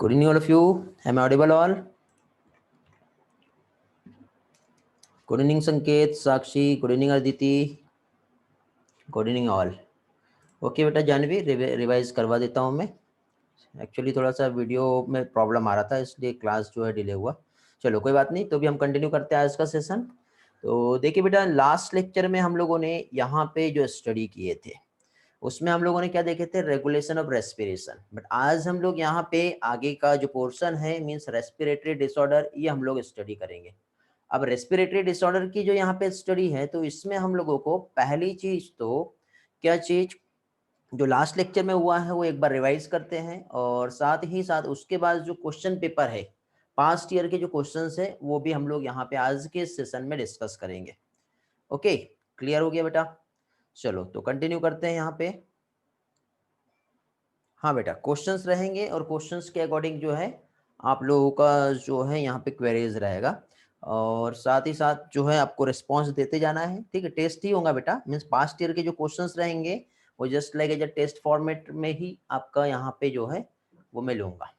Good evening, all of you. Am I audible all? Good evening, Sanket, Sakshi. Good evening, Aditi. Good evening, all. Okay बेटा Janvi revise करवा देता हूँ मैं। Actually थोड़ा सा video में प्रॉब्लम आ रहा था इसलिए क्लास जो है डिले हुआ। चलो कोई बात नहीं, तो भी हम कंटिन्यू करते हैं आज का सेशन। तो देखिए बेटा, लास्ट लेक्चर में हम लोगों ने यहाँ पे जो स्टडी किए थे उसमें हम लोगों ने क्या देखे थे, रेगुलेशन ऑफ रेस्पिरेशन। बट आज हम लोग यहाँ पे आगे का जो पोर्शन है मीन्स रेस्पिरेटरी डिसऑर्डर, ये हम लोग स्टडी करेंगे। अब रेस्पिरेटरी डिसऑर्डर की जो यहाँ पे स्टडी है तो इसमें हम लोगों को पहली चीज तो क्या चीज जो लास्ट लेक्चर में हुआ है वो एक बार रिवाइज करते हैं, और साथ ही साथ उसके बाद जो क्वेश्चन पेपर है पास्ट ईयर के जो क्वेश्चंस है वो भी हम लोग यहाँ पे आज के सेशन में डिस्कस करेंगे। ओके, क्लियर हो गया बेटा? चलो तो कंटिन्यू करते हैं यहाँ पे। हाँ बेटा, क्वेश्चंस रहेंगे और क्वेश्चंस के अकॉर्डिंग जो है आप लोगों का जो है यहाँ पे क्वेरीज रहेगा, और साथ ही साथ जो है आपको रिस्पांस देते जाना है। ठीक है, टेस्ट ही होगा बेटा, मीन्स पास्ट ईयर के जो क्वेश्चंस रहेंगे वो just like as test format में ही आपका यहाँ पे जो है वो मैं लूंगा।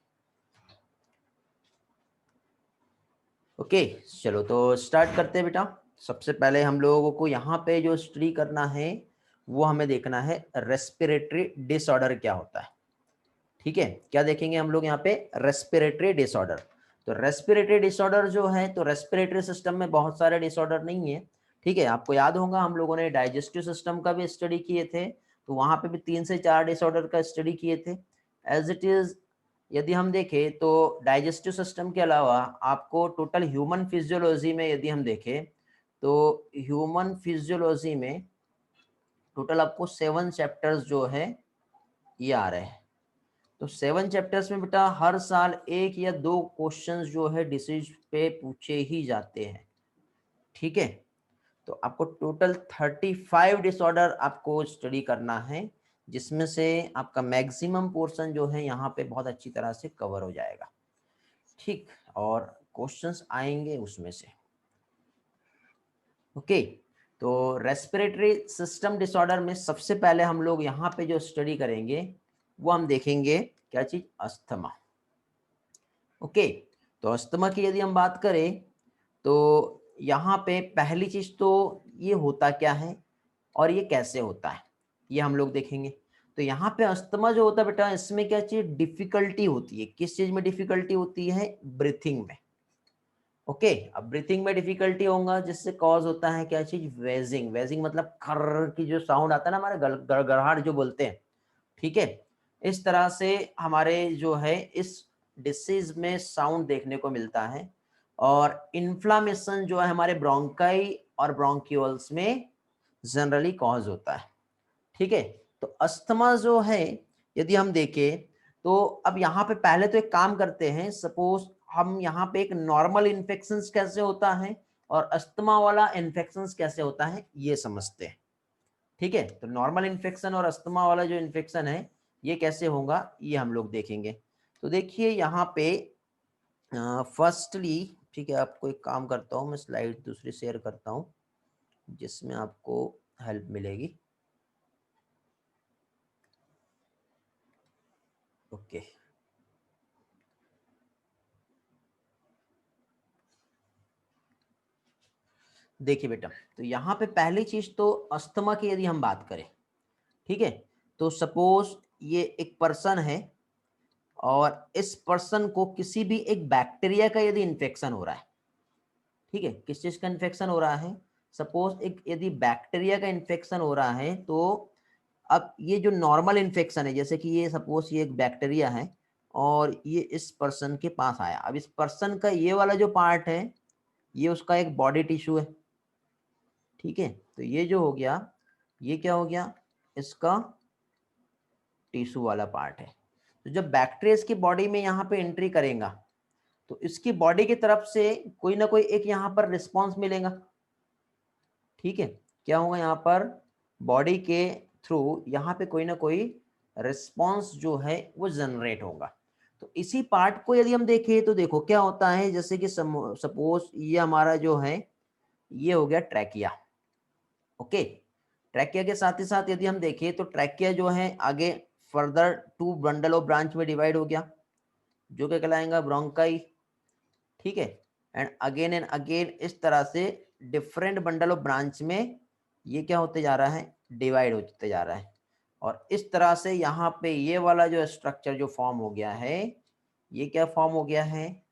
ओके चलो तो स्टार्ट करते हैं बेटा। सबसे पहले हम लोगों को यहाँ पे जो स्टडी करना है वो हमें देखना है रेस्पिरेटरी डिसऑर्डर क्या होता है। ठीक है, क्या देखेंगे हम लोग यहाँ पे, रेस्पिरेटरी डिसऑर्डर। तो रेस्पिरेटरी डिसऑर्डर जो है, तो रेस्पिरेटरी सिस्टम में बहुत सारे डिसऑर्डर नहीं है। ठीक है, आपको याद होगा हम लोगों ने डाइजेस्टिव सिस्टम का भी स्टडी किए थे, तो वहां पे भी 3 से 4 डिसऑर्डर का स्टडी किए थे। एज इट इज यदि हम देखें तो डाइजेस्टिव सिस्टम के अलावा आपको टोटल ह्यूमन फिजियोलॉजी में यदि हम देखें तो ह्यूमन फिजियोलॉजी में टोटल आपको 7 चैप्टर्स जो है ये आ रहे हैं। तो 7 चैप्टर्स में बेटा हर साल 1 या 2 क्वेश्चंस जो है डिसीज पे पूछे ही जाते हैं। ठीक है, तो आपको टोटल 35 डिसऑर्डर आपको स्टडी करना है, जिसमें से आपका मैक्सिमम पोर्शन जो है यहाँ पे बहुत अच्छी तरह से कवर हो जाएगा। ठीक, और क्वेश्चंस आएंगे उसमें से। ओके, तो रेस्पिरेटरी सिस्टम डिसऑर्डर में सबसे पहले हम लोग यहाँ पे जो स्टडी करेंगे वो हम देखेंगे क्या चीज, अस्थमा। ओके, तो अस्थमा की यदि हम बात करें तो यहाँ पे पहली चीज तो ये होता क्या है और ये कैसे होता है ये हम लोग देखेंगे। तो यहाँ पे अस्थमा जो होता है बेटा, इसमें क्या चीज डिफिकल्टी होती है, किस चीज में डिफिकल्टी होती है, ब्रीथिंग में। ओके, अब ब्रीथिंग में डिफिकल्टी होगा जिससे कॉज होता है क्या चीज, वेजिंग। वेजिंग मतलब खर की जो साउंड आता है ना हमारे गड़गड़ाहट जो बोलते हैं। ठीक है, इस तरह से हमारे जो है इस डिसीज में साउंड देखने को मिलता है, और इन्फ्लामेशन जो है हमारे ब्रोंकाई और ब्रोंक्यूल्स में जनरली कॉज होता है। ठीक है, तो अस्थमा जो है यदि हम देखें तो अब यहाँ पे पहले तो एक काम करते हैं, सपोज हम यहाँ पे एक नॉर्मल इन्फेक्शन कैसे होता है और अस्थमा वाला इन्फेक्शन कैसे होता है ये समझते हैं। ठीक है, तो नॉर्मल इन्फेक्शन और अस्थमा वाला जो इन्फेक्शन है ये कैसे होगा ये हम लोग देखेंगे। तो देखिए यहाँ पे फर्स्टली, ठीक है, आपको एक काम करता हूँ मैं स्लाइड दूसरी शेयर करता हूँ जिसमें आपको हेल्प मिलेगी। ओके, देखिए बेटा, तो यहाँ पे पहली चीज तो अस्थमा की यदि हम बात करें, ठीक है, तो सपोज ये एक पर्सन है और इस पर्सन को किसी भी एक बैक्टीरिया का यदि इन्फेक्शन हो रहा है। ठीक है, किस चीज का इन्फेक्शन हो रहा है, सपोज एक यदि बैक्टीरिया का इन्फेक्शन हो रहा है, तो अब ये जो नॉर्मल इन्फेक्शन है, जैसे कि ये सपोज ये एक बैक्टीरिया है और ये इस पर्सन के पास आया। अब इस पर्सन का ये वाला जो पार्ट है ये उसका एक बॉडी टिश्यू है। ठीक है, तो ये जो हो गया ये क्या हो गया, इसका टिश्यू वाला पार्ट है। तो जब बैक्टीरिया इसकी बॉडी में यहाँ पे एंट्री करेगा तो इसकी बॉडी की तरफ से कोई ना कोई एक यहाँ पर रिस्पॉन्स मिलेगा। ठीक है, क्या होगा यहाँ पर, बॉडी के थ्रू यहाँ पे कोई ना कोई रिस्पॉन्स जो है वो जनरेट होगा। तो इसी पार्ट को यदि हम देखें तो देखो क्या होता है, जैसे कि सपोज ये हमारा जो है ये हो गया ट्रैकिया। ओके, ट्रैकिया के साथ ही साथ यदि हम देखें तो ट्रैकिया जो है आगे फर्दर 2 बंडल ऑफ ब्रांच में डिवाइड हो गया। जो क्या कहलाएगा, ब्रोंकाई। ठीक है, एंड अगेन इस तरह से डिफरेंट बंडल ऑफ ब्रांच में ये क्या होते जा रहा है, डिवाइड होते जा रहा है। और इस तरह से यहाँ पे ये वाला जो स्ट्रक्चर जो फॉर्म हो गया है, ये क्या फॉर्म हो गया है,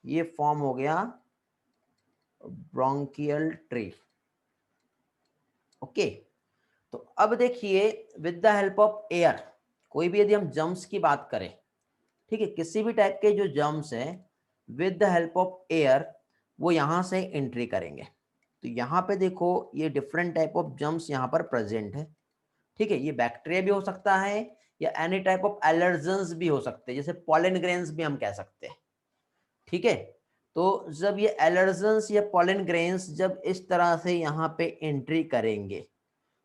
ये फॉर्म हो गया ब्रोंकियल ट्री। ओके, तो अब देखिए with the help of air, कोई भी यदि हम जम्स की बात करें, ठीक है, किसी भी टाइप के जो जम्स है with the help of air वो यहां से एंट्री करेंगे। तो यहाँ पे देखो ये डिफरेंट टाइप ऑफ जम्स यहाँ पर प्रेजेंट है। ठीक है, ये बैक्टीरिया भी हो सकता है या एनी टाइप ऑफ एलर्जेंस भी हो सकते हैं, जैसे पॉलन ग्रेन्स भी हम कह सकते हैं। ठीक है, तो जब ये एलर्जेंस या पॉलन ग्रेन्स जब इस तरह से यहाँ पे एंट्री करेंगे,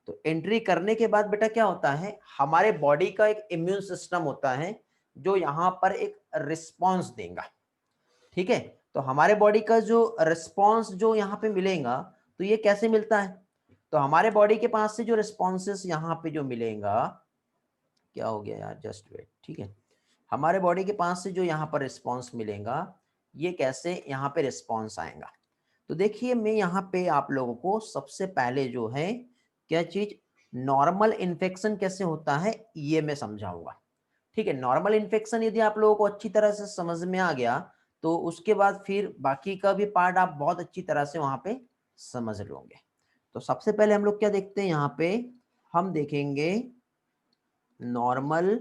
तो एंट्री करने के बाद बेटा क्या होता है, हमारे बॉडी का एक इम्यून सिस्टम होता है जो यहाँ पर एक रिस्पॉन्स देगा। ठीक है, तो हमारे बॉडी का जो रिस्पॉन्स जो यहाँ पे मिलेगा, तो ये कैसे मिलता है, तो हमारे बॉडी के पास से जो रिस्पॉन्सेस यहाँ पे जो मिलेगा, क्या हो गया यार, जस्ट वेट। ठीक है, हमारे बॉडी के पास से जो यहाँ पर रिस्पॉन्स मिलेगा, ये कैसे यहाँ पे रिस्पॉन्स आएगा। तो देखिए मैं यहाँ पे आप लोगों को सबसे पहले जो है क्या चीज, नॉर्मल इन्फेक्शन कैसे होता है ये मैं समझाऊंगा। ठीक है, नॉर्मल इन्फेक्शन यदि आप लोगों को अच्छी तरह से समझ में आ गया, तो उसके बाद फिर बाकी का भी पार्ट आप बहुत अच्छी तरह से वहां पे समझ लोगे। तो सबसे पहले हम लोग क्या देखते हैं, यहाँ पे हम देखेंगे नॉर्मल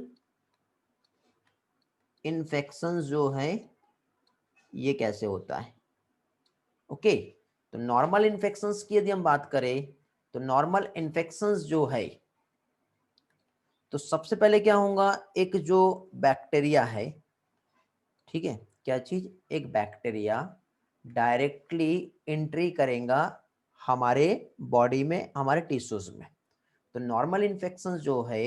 इन्फेक्शन जो है ये कैसे होता है। ओके, तो नॉर्मल इन्फेक्शंस की यदि हम बात करें, तो नॉर्मल इन्फेक्शंस जो है, तो सबसे पहले क्या होगा, एक जो बैक्टीरिया है, ठीक है, क्या चीज, एक बैक्टीरिया डायरेक्टली एंट्री करेगा हमारे बॉडी में, हमारे टिश्यूज में। तो नॉर्मल इन्फेक्शन जो है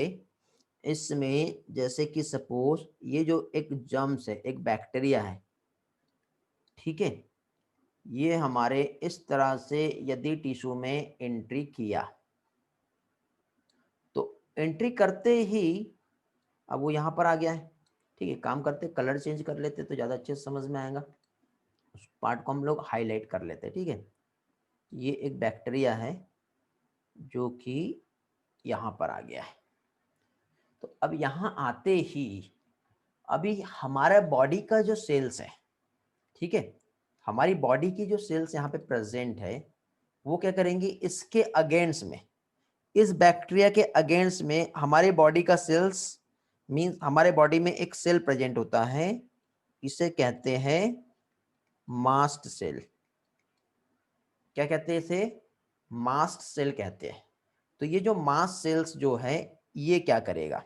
इसमें, जैसे कि सपोज ये जो एक जर्म्स है, एक बैक्टीरिया है, ठीक है, ये हमारे इस तरह से यदि टिश्यू में एंट्री किया, तो एंट्री करते ही अब वो यहाँ पर आ गया है। ठीक है, काम करते कलर चेंज कर लेते तो ज़्यादा अच्छे से समझ में आएगा, उस पार्ट को हम लोग हाईलाइट कर लेते हैं। ठीक है, ये एक बैक्टीरिया है जो कि यहाँ पर आ गया है। तो अब यहाँ आते ही अभी हमारे बॉडी का जो सेल्स है, ठीक है, हमारी बॉडी की जो सेल्स यहाँ पे प्रेजेंट है, वो क्या करेंगी, इसके अगेंस्ट में, इस बैक्टीरिया के अगेंस्ट में हमारे बॉडी का सेल्स, मींस हमारे बॉडी में एक सेल प्रेजेंट होता है, इसे कहते हैं मास्ट सेल। क्या कहते हैं इसे, मास्ट सेल कहते हैं। तो ये जो मास्ट सेल्स जो है ये क्या करेगा,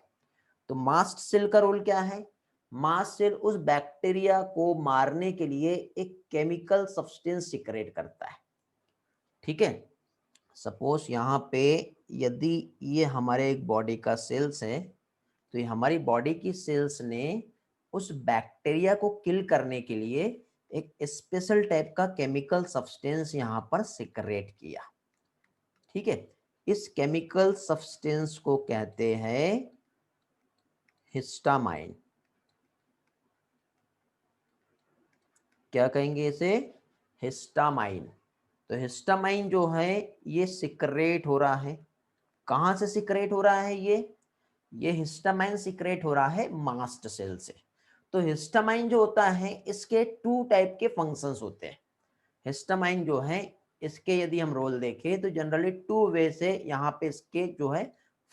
तो मास्ट सेल का रोल क्या है, मास्ट सेल उस बैक्टीरिया को मारने के लिए एक केमिकल सब्सटेंस सिक्रेट करता है। ठीक है, सपोज यहाँ पे यदि ये हमारे एक बॉडी का सेल्स है, तो ये हमारी बॉडी की सेल्स ने उस बैक्टीरिया को किल करने के लिए एक स्पेशल टाइप का केमिकल सब्सटेंस यहाँ पर सिक्रेट किया। ठीक है, इस केमिकल सब्सटेंस को कहते हैं हिस्टामाइन। क्या कहेंगे इसे, हिस्टामाइन। तो हिस्टामाइन जो है ये सिक्रेट हो रहा है, कहां से सिक्रेट हो रहा है, ये हिस्टामाइन सिक्रेट हो रहा है मास्ट सेल से। तो हिस्टामाइन जो होता है इसके टू टाइप के फंक्शंस होते हैं। हिस्टामाइन जो है इसके यदि हम रोल देखें तो जनरली टू वे से यहाँ पे इसके जो है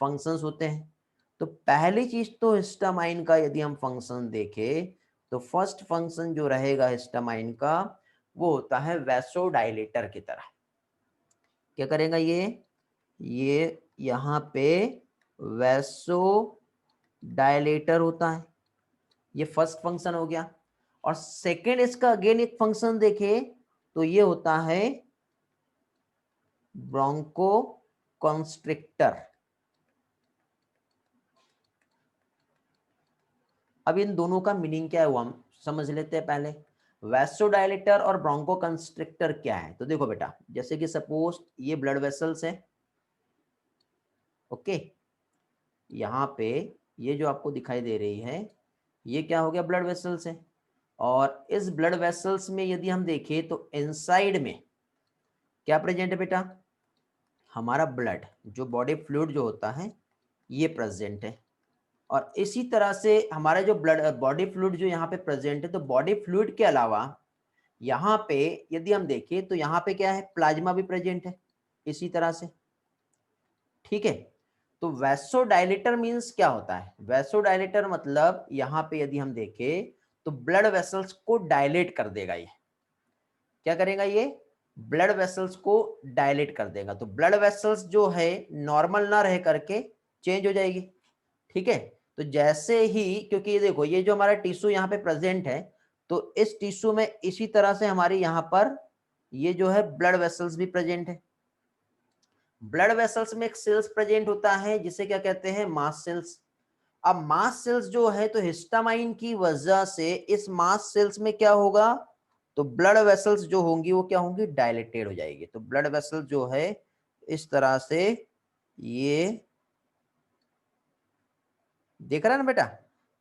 फंक्शंस होते हैं। तो पहली चीज तो हिस्टामाइन का यदि हम फंक्शन देखें, तो फर्स्ट फंक्शन जो रहेगा हिस्टामाइन का, वो होता है वैसोडाइलेटर की तरह। क्या करेगा ये यहाँ पे वैसो डायलेटर होता है, ये फर्स्ट फंक्शन हो गया। और सेकेंड इसका अगेन एक फंक्शन देखे तो ये होता है ब्रोंको कॉन्स्ट्रिक्टर। अब इन दोनों का मीनिंग क्या है वो हम समझ लेते हैं पहले। वैसोडायलेटर और ब्रोंको कंस्ट्रिक्टर क्या है, तो देखो बेटा, जैसे कि सपोज ये ब्लड वेसल्स है, ओके, यहाँ पे ये जो आपको दिखाई दे रही है ये क्या हो गया, ब्लड वेसल्स है। और इस ब्लड वेसल्स में यदि हम देखें तो इनसाइड में क्या प्रेजेंट है बेटा, हमारा ब्लड, जो बॉडी फ्लूइड जो होता है ये प्रेजेंट है। और इसी तरह से हमारा जो ब्लड बॉडी फ्लूइड जो यहाँ पे प्रेजेंट है, तो बॉडी फ्लूइड के अलावा यहाँ पे यदि हम देखें तो यहाँ पे क्या है, प्लाज्मा भी प्रेजेंट है इसी तरह से। ठीक है, तो वैसोडाइलेटर मींस क्या होता है, वैसोडाइलेटर मतलब यहाँ पे यदि हम देखें तो ब्लड वेसल्स को डायलेट कर देगा। ये क्या करेगा, ये ब्लड वेसल्स को डायलेट कर देगा। तो ब्लड वेसल्स जो है नॉर्मल ना रह करके चेंज हो जाएगी। ठीक है, तो जैसे ही, क्योंकि ये देखो ये जो हमारा टिश्यू यहाँ पे प्रेजेंट है, तो इस टिश्यू में इसी तरह से हमारी यहाँ पर ये जो है ब्लड वेसल्स भी प्रेजेंट है। ब्लड वेसल्स में एक सेल्स प्रेजेंट होता है जिसे क्या कहते हैं, मास सेल्स। अब मास सेल्स जो है, तो हिस्टामाइन की वजह से इस मास सेल्स में क्या होगा, तो ब्लड वेसल्स जो होंगी वो क्या होंगी, डायलेटेड हो जाएगी। तो ब्लड वेसल जो है इस तरह से, ये देख रहा है ना बेटा,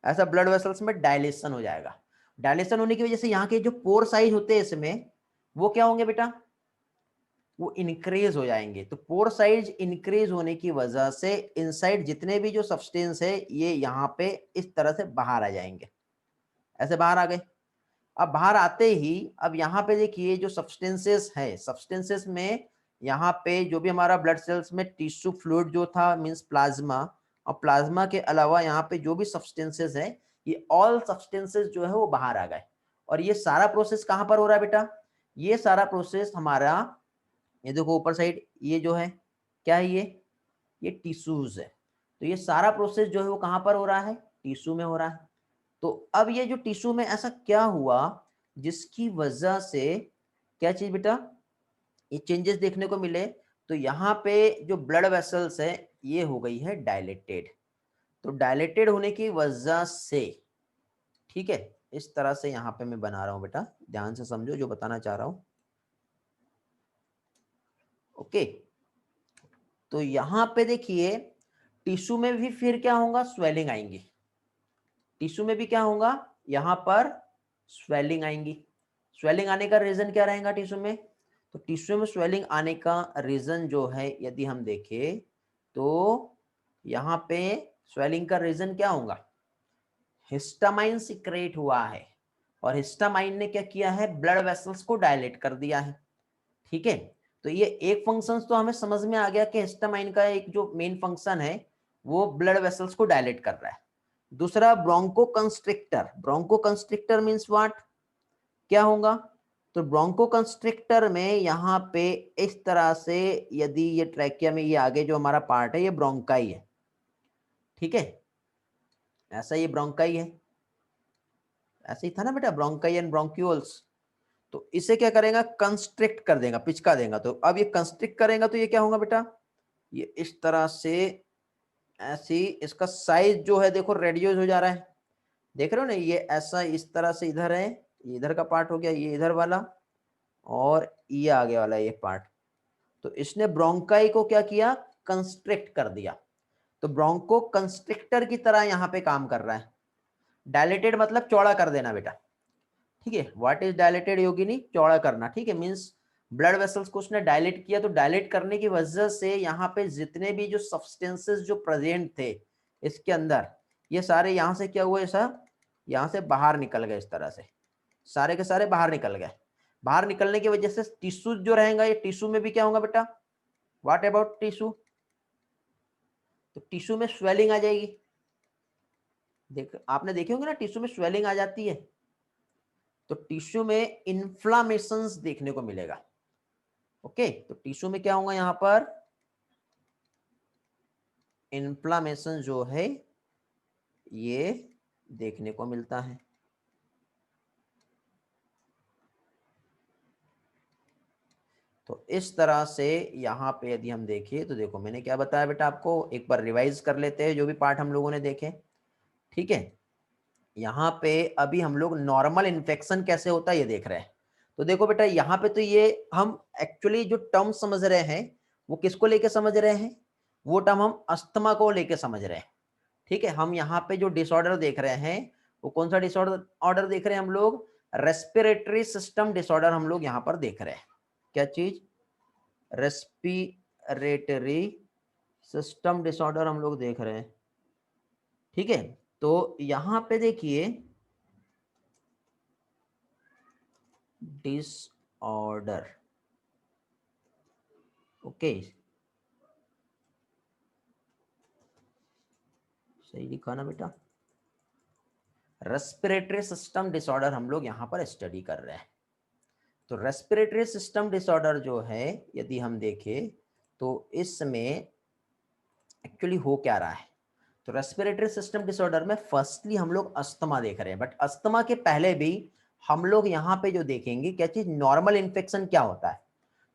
ऐसा ब्लड वेसल्स में डायलेशन हो जाएगा। डायलेशन होने की वजह से यहाँ के जो पोर साइज होते हैं इसमें, वो क्या होंगे बेटा, वो इंक्रीज हो जाएंगे। तो पोर साइज इंक्रीज होने की वजह से इनसाइड जितने भी जो सब्सटेंस है ये यहाँ पे इस तरह से बाहर आ जाएंगे, ऐसे बाहर आ गए। अब बाहर आते ही, अब यहाँ पे देखिए जो सब्सटेंसेस है, सब्सटेंसेस में यहाँ पे जो भी हमारा ब्लड सेल्स में टिश्यू फ्लूइड जो था मींस प्लाज्मा, और प्लाज्मा के अलावा यहाँ पे जो भी सब्सटेंसेस है, ये ऑल सब्सटेंसेस जो है वो बाहर आ गए। और ये सारा प्रोसेस कहाँ पर हो रहा है बेटा, ये सारा प्रोसेस हमारा, ये देखो ऊपर साइड ये जो है क्या है, ये टिश्यूज है। तो ये सारा प्रोसेस जो है वो कहाँ पर हो रहा है, टिश्यू में हो रहा है। तो अब ये जो टिश्यू में ऐसा क्या हुआ जिसकी वजह से, क्या चीज बेटा, ये चेंजेस देखने को मिले। तो यहाँ पे जो ब्लड वेसल्स है ये हो गई है डायलेटेड। तो डायलेटेड होने की वजह से, ठीक है, इस तरह से यहाँ पे मैं बना रहा हूं बेटा, ध्यान से समझो जो बताना चाह रहा हूं। ओके, तो यहाँ पे देखिए टिश्यू में भी फिर क्या होगा, स्वेलिंग आएंगी। टिश्यू में भी क्या होगा, यहाँ पर स्वेलिंग आएंगी। स्वेलिंग आने का रीजन क्या रहेगा टिश्यू में, तो टिश्यू में स्वेलिंग आने का रीजन जो है यदि हम देखें तो यहाँ पे स्वेलिंग का रीजन क्या होगा, हिस्टामाइन सिक्रेट हुआ है। और हिस्टामाइन ने क्या किया है, ब्लड वेसल्स को डायलेट कर दिया है। ठीक है, तो ये एक फंक्शन तो हमें समझ में आ गया कि हिस्टामाइन का एक जो मेन फंक्शन है वो ब्लड वेसल्स को डायलेट कर रहा है। दूसरा bronchoconstrictor, bronchoconstrictor means what, क्या होगा, तो ब्रोंको कंस्ट्रिक्टर में यहाँ पे इस तरह से, यदि ये ट्रैकिया में ये आगे जो हमारा पार्ट है ये ब्रोंकाई है। ठीक है, ऐसा ये ब्रोंकाई है, ऐसे ही था ना बेटा, ब्रोंकाई एंड ब्रोंक्यूल्स। तो इसे क्या करेगा, कंस्ट्रिक्ट कर देगा, पिचका देगा। तो अब ये कंस्ट्रिक्ट करेगा तो ये क्या होगा बेटा, ये इस तरह से, ऐसी इसका साइज जो है देखो रेडियस हो जा रहा है, देख रहे हो ना, ये ऐसा इस तरह से इधर है, ये इधर का पार्ट हो गया, ये इधर वाला, और ये आगे वाला ये पार्ट। तो इसने ब्रोंकाई को क्या किया, कंस्ट्रिक्ट कर दिया। तो ब्रोंको कंस्ट्रिक्टर की तरह यहाँ पे काम कर रहा है। डायलेटेड मतलब चौड़ा कर देना बेटा। ठीक है, व्हाट इज डायलेटेड योगिनी, चौड़ा करना। ठीक है, मींस ब्लड वेसल्स को उसने डायलेट किया। तो डायलेट करने की वजह से यहाँ पे जितने भी जो सब्सटेंसेस जो प्रेजेंट थे इसके अंदर, ये सारे यहाँ से क्या हुए, ऐसा यहाँ से बाहर निकल गए, इस तरह से सारे के सारे बाहर निकल गए। बाहर निकलने की वजह से टिश्यू जो रहेगा, ये टिश्यू में भी क्या होगा बेटा, व्हाट अबाउट टिश्यू, तो टिश्यू में स्वेलिंग आ जाएगी। देख आपने देखे होंगे ना, टिश्यू में स्वेलिंग आ जाती है, तो टिश्यू में इन्फ्लामेशन देखने को मिलेगा। ओके, तो टिश्यू में क्या होगा, यहाँ पर इन्फ्लामेशन जो है ये देखने को मिलता है। तो इस तरह से यहाँ पे यदि हम देखें तो देखो मैंने क्या बताया बेटा आपको, एक बार रिवाइज कर लेते हैं जो भी पार्ट हम लोगों ने देखे। ठीक है, यहाँ पे अभी हम लोग नॉर्मल इन्फेक्शन कैसे होता है ये देख रहे हैं। तो देखो बेटा यहाँ पे तो ये हम एक्चुअली जो टर्म समझ रहे हैं वो किसको लेके समझ रहे हैं, वो टर्म हम अस्थमा को लेके समझ रहे हैं। ठीक है, हम यहाँ पे जो डिसऑर्डर देख रहे हैं वो कौन सा डिसऑर्डर ऑर्डर देख रहे हैं हम लोग? रेस्पिरेटरी सिस्टम डिसऑर्डर हम लोग यहाँ पर देख रहे हैं। क्या चीज? रेस्पिरेटरी सिस्टम डिसऑर्डर हम लोग देख रहे हैं। ठीक है, तो यहां पे देखिए डिसऑर्डर, ओके, सही लिखा ना बेटा? रेस्पिरेटरी सिस्टम डिसऑर्डर हम लोग यहां पर स्टडी कर रहे हैं। तो रेस्पिरेटरी सिस्टम डिसऑर्डर जो है यदि हम देखें तो इसमें एक्चुअली हो क्या रहा है? तो रेस्पिरेटरी सिस्टम डिसऑर्डर में फर्स्टली हम लोग अस्थमा देख रहे हैं, बट अस्थमा के पहले भी हम लोग यहाँ पे जो देखेंगे क्या चीज, नॉर्मल इन्फेक्शन क्या होता है।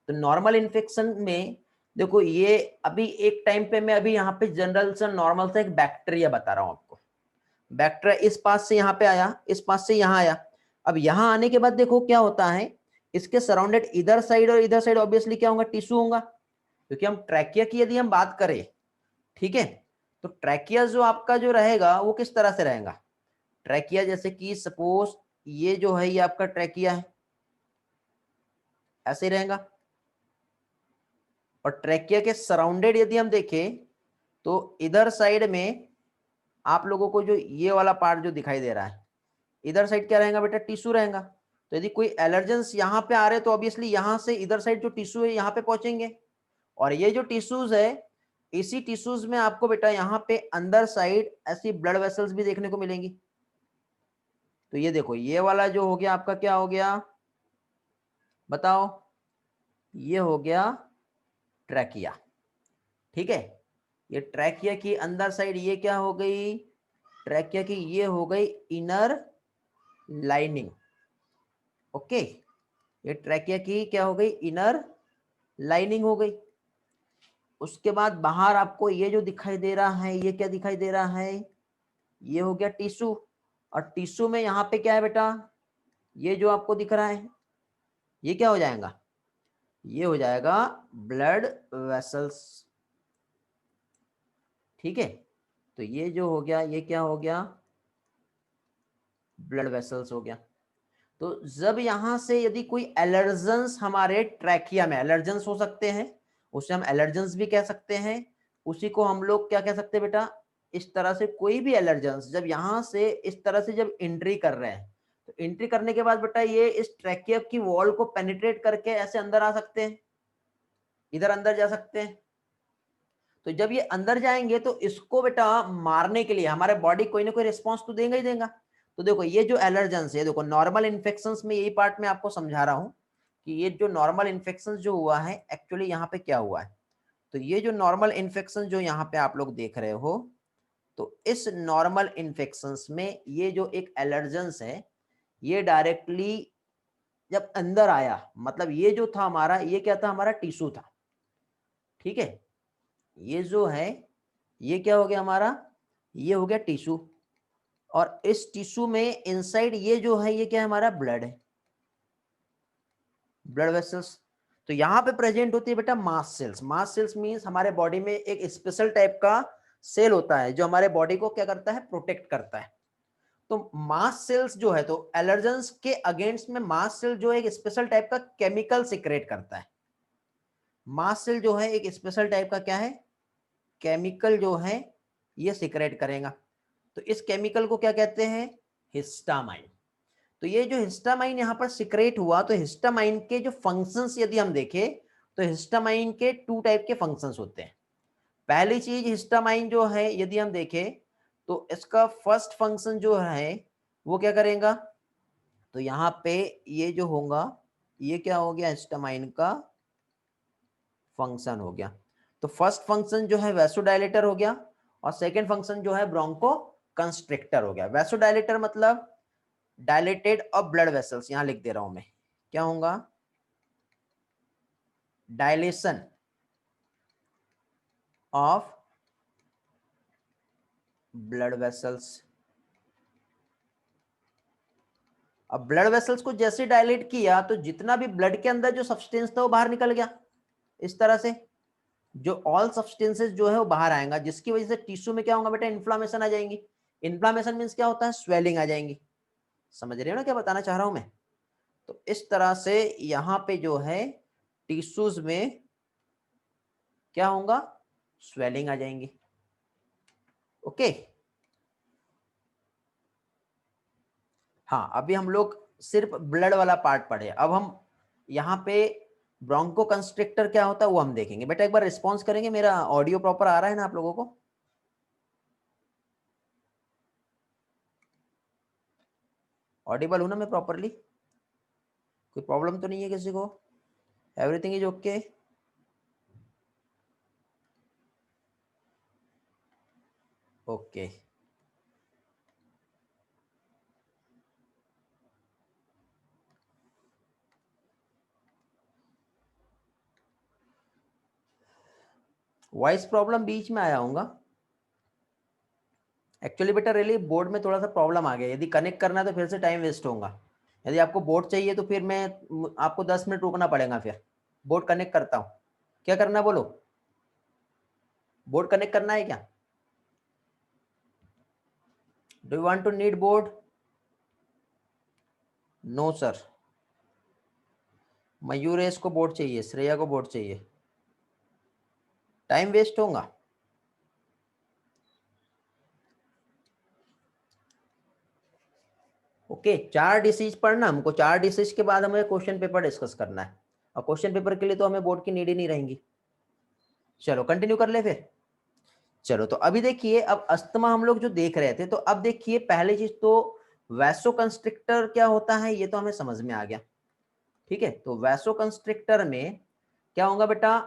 तो नॉर्मल इन्फेक्शन में देखो, ये अभी एक टाइम पे मैं अभी यहाँ पे जनरल से नॉर्मल से एक बैक्टीरिया बता रहा हूँ आपको। बैक्टीरिया इस पास से यहाँ पे आया, इस पास से यहाँ आया। अब यहाँ आने के बाद देखो क्या होता है, इसके सराउंडेड इधर साइड और इधर साइड ऑब्वियसली क्या होगा, टिश्यू होगा। क्योंकि हम ट्रैकिया की यदि हम बात करें, ठीक है, तो ट्रैकिया जो आपका जो रहेगा वो किस तरह से रहेगा? ट्रैकिया जैसे कि सपोज ये जो है ये आपका ट्रैकिया है, ऐसे ही रहेगा। और ट्रैकिया के सराउंडेड यदि हम देखें तो इधर साइड में आप लोगों को जो ये वाला पार्ट जो दिखाई दे रहा है, इधर साइड क्या रहेगा बेटा? टिश्यू रहेगा। तो यदि कोई एलर्जेंस यहाँ पे आ रहे तो ऑब्वियसली यहाँ से इधर साइड जो टिश्यू है यहाँ पे पहुंचेंगे। और ये जो टिश्यूज है, इसी टिश्यूज में आपको बेटा यहाँ पे अंदर साइड ऐसी ब्लड वेसल्स भी देखने को मिलेंगी। तो ये देखो, ये वाला जो हो गया आपका, क्या हो गया बताओ? ये हो गया ट्रैकिया। ठीक है, ये ट्रैकिया की अंदर साइड ये क्या हो गई? ट्रैकिया की ये हो गई इनर लाइनिंग। ओके, ये ट्रैकिया की क्या हो गई? इनर लाइनिंग हो गई। उसके बाद बाहर आपको ये जो दिखाई दे रहा है, ये क्या दिखाई दे रहा है? ये हो गया टिश्यू। और टिश्यू में यहाँ पे क्या है बेटा? ये जो आपको दिख रहा है ये क्या हो जाएगा? ये हो जाएगा ब्लड वेसल्स। ठीक है, तो ये जो हो गया ये क्या हो गया? ब्लड वेसल्स हो गया। तो जब यहां से यदि कोई एलर्जेंस हमारे ट्रैकिया में, एलर्जेंस हो सकते हैं, उसे हम एलर्जेंस भी कह सकते हैं। उसी को हम लोग क्या कह सकते हैं बेटा? इस तरह से कोई भी एलर्जेंस जब यहां से इस तरह से जब एंट्री कर रहे हैं, तो एंट्री करने के बाद बेटा ये इस ट्रैकिया की वॉल को पेनिट्रेट करके ऐसे अंदर आ सकते हैं, इधर अंदर जा सकते हैं। तो जब ये अंदर जाएंगे तो इसको बेटा मारने के लिए हमारे बॉडी कोई ना कोई रिस्पॉन्स तो देगा ही देगा। तो देखो ये जो एलर्जेंस है, देखो नॉर्मल इन्फेक्शंस में यही पार्ट मैं आपको समझा रहा हूं कि ये जो नॉर्मल इन्फेक्शन जो हुआ है एक्चुअली यहाँ पे क्या हुआ है। तो ये जो नॉर्मल इन्फेक्शन जो यहाँ पे आप लोग देख रहे हो, तो इस नॉर्मल इन्फेक्शंस में ये जो एक एलर्जेंस है, ये डायरेक्टली जब अंदर आया, मतलब ये जो था हमारा, ये क्या था? हमारा टिश्यू था। ठीक है, ये जो है ये क्या हो गया हमारा? ये हो गया टिश्यू। और इस टिश्यू में इनसाइड ये जो है ये क्या है? हमारा ब्लड है, ब्लड वेसल्स। तो यहाँ पे प्रेजेंट होती है बेटा mast cells. Mast cells means हमारे बॉडी में एक स्पेशल टाइप का सेल होता है जो हमारे बॉडी को क्या करता है? प्रोटेक्ट करता है। तो मास्ट सेल्स जो है, तो एलर्जेंस के अगेंस्ट में मास्ट सेल जो है एक स्पेशल टाइप का केमिकल सिक्रेट करता है। मास्ट सेल जो है एक स्पेशल टाइप का क्या है? केमिकल जो है ये सिक्रेट करेगा। तो इस केमिकल को क्या कहते हैं? हिस्टामाइन। तो ये जो हिस्टामाइन यहाँ पर सिक्रेट हुआ, तो हिस्टामाइन के जो फंक्शंस यदि हम देखें तो हिस्टामाइन के 2 टाइप के फंक्शंस होते हैं। पहली चीज, हिस्टामाइन जो है यदि हम देखें तो इसका फर्स्ट फंक्शन जो है वो क्या करेगा? तो यहाँ पे ये जो होगा ये क्या हो गया? हिस्टामाइन का फंक्शन हो गया। तो फर्स्ट फंक्शन जो है वैसोडाइलेटर हो गया, और सेकंड फंक्शन जो है ब्रोंको कंस्ट्रिक्टर हो गया। वैसोडाइलेटर मतलब डायलेटेड ऑफ ब्लड वेसल्स, यहां लिख दे रहा हूं मैं, क्या होगा? Dilation of blood vessels. अब ब्लड वेसल्स को जैसे डायलेट किया तो जितना भी ब्लड के अंदर जो सब्सटेंस था वो बाहर निकल गया। इस तरह से जो ऑल सब्सटेंसेस जो है वो बाहर आएगा, जिसकी वजह से टिश्यू में क्या होगा बेटा? इन्फ्लामेशन आ जाएंगी। इन्फ्लामेशन मीन्स क्या होता है, स्वेलिंग आ जाएंगी। समझ रहे हो ना क्या बताना चाह रहा हूं मैं। तो इस तरह से यहां पे जो है टिश्यूज में क्या होगा, स्वेलिंग आ जाएंगी। ओके, हाँ अभी हम लोग सिर्फ ब्लड वाला पार्ट पढ़े, अब हम यहाँ पे ब्रोंको कंस्ट्रिक्टर क्या होता है वो हम देखेंगे। बेटा एक बार रिस्पॉन्स करेंगे, मेरा ऑडियो प्रॉपर आ रहा है ना आप लोगों को? ऑडिबल हूं ना मैं प्रॉपरली? कोई प्रॉब्लम तो नहीं है किसी को? Everything is okay? Okay, voice problem बीच में आया होगा एक्चुअली। बेटा रियली बोर्ड में थोड़ा सा प्रॉब्लम आ गया, यदि कनेक्ट करना है तो फिर से टाइम वेस्ट होगा। यदि आपको बोर्ड चाहिए तो फिर मैं आपको 10 मिनट रुकना पड़ेगा, फिर बोर्ड कनेक्ट करता हूँ। क्या करना है बोलो, बोर्ड कनेक्ट करना है क्या? Do you want to need board? No sir, Mayuresh को बोर्ड चाहिए, श्रेया को बोर्ड चाहिए, टाइम वेस्ट होगा। ओके, 4 डिसीज पढ़ना हमको, 4 डिसीज के बाद हमें क्वेश्चन पेपर डिस्कस करना है, और क्वेश्चन पेपर के लिए तो हमें बोर्ड की नीड ही नहीं रहेंगी। चलो कंटिन्यू कर ले फिर। चलो तो अभी देखिए, अब अस्थमा हम लोग जो देख रहे थे, तो अब देखिए पहली चीज तो वैसोकंस्ट्रिक्टर क्या होता है ये तो हमें समझ में आ गया। ठीक है, तो वैसोकंस्ट्रिक्टर में क्या होगा बेटा,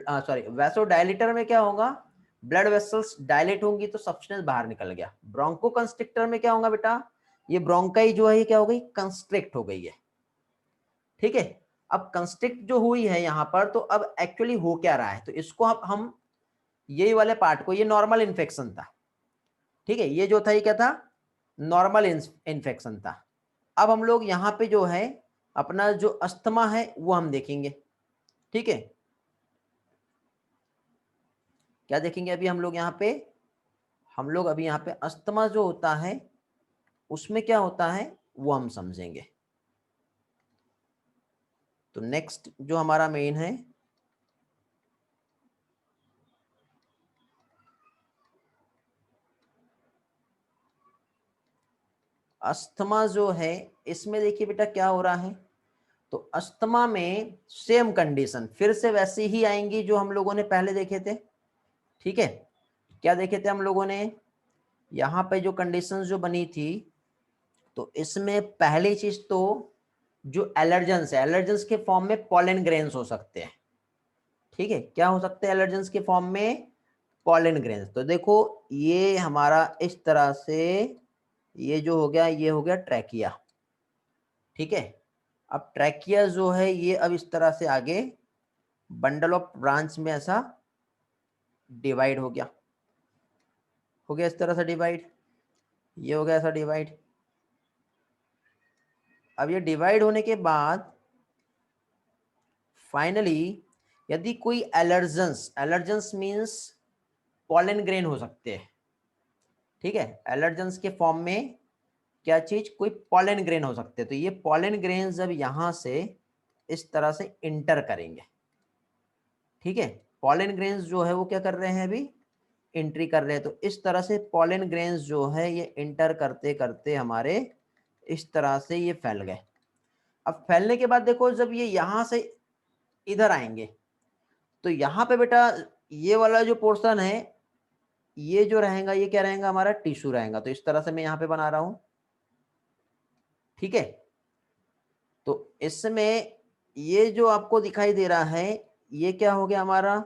सॉरी वैसोडायलिटर में क्या होगा, ब्लड वेसल्स डायलेट होंगी तो सब्सटेंस बाहर निकल गया। ब्रोंकोकंस्ट्रिक्टर में क्या होगा बेटा, ये ब्रोंकाई जो है ये क्या हो गई, कंस्ट्रिक्ट हो गई है। ठीक है, अब कंस्ट्रिक्ट जो हुई है यहाँ पर, तो अब एक्चुअली हो क्या रहा है, तो इसको अब हम यही वाले पार्ट को, ये नॉर्मल इन्फेक्शन था। ठीक है, ये जो था ये क्या था, नॉर्मल इन्फेक्शन था। अब हम लोग यहाँ पे जो है अपना जो अस्थमा है वो हम देखेंगे। ठीक है, क्या देखेंगे अभी हम लोग यहाँ पे, हम लोग अभी यहाँ पे अस्थमा जो होता है उसमें क्या होता है वो हम समझेंगे। तो नेक्स्ट जो हमारा मेन है, अस्थमा जो है, इसमें देखिए बेटा क्या हो रहा है, तो अस्थमा में सेम कंडीशन फिर से वैसी ही आएंगी जो हम लोगों ने पहले देखे थे। ठीक है, क्या देखे थे हम लोगों ने, यहाँ पे जो कंडीशन जो बनी थी, तो इसमें पहली चीज तो जो एलर्जेंस है, एलर्जेंस के फॉर्म में पॉलन ग्रेन्स हो सकते हैं। ठीक है, क्या हो सकते हैं एलर्जेंस के फॉर्म में, पॉलन ग्रेन्स। तो देखो ये हमारा इस तरह से ये जो हो गया, ये हो गया ट्रैकिया। ठीक है, अब ट्रैकिया जो है ये अब इस तरह से आगे बंडल ऑफ ब्रांच में ऐसा डिवाइड हो गया, हो गया इस तरह से डिवाइड, ये हो गया ऐसा डिवाइड। अब ये डिवाइड होने के बाद फाइनली यदि कोई allergens, allergens means pollen grain हो सकते हैं। ठीक है, एलर्जेंस के फॉर्म में क्या चीज, कोई पॉलन ग्रेन हो सकते हैं। तो ये पॉलन ग्रेन जब यहां से इस तरह से इंटर करेंगे, ठीक है, पॉलन ग्रेन्स जो है वो क्या कर रहे हैं अभी, एंट्री कर रहे हैं। तो इस तरह से पॉलन ग्रेन्स जो है ये इंटर करते करते हमारे इस तरह से ये फैल गए। अब फैलने के बाद देखो जब ये यहां से इधर आएंगे, तो यहाँ पे बेटा ये वाला जो पोर्शन है ये जो रहेगा ये क्या रहेगा, हमारा टिश्यू रहेगा। तो इस तरह से मैं यहाँ पे बना रहा हूं। ठीक है, तो इसमें ये जो आपको दिखाई दे रहा है ये क्या हो गया, हमारा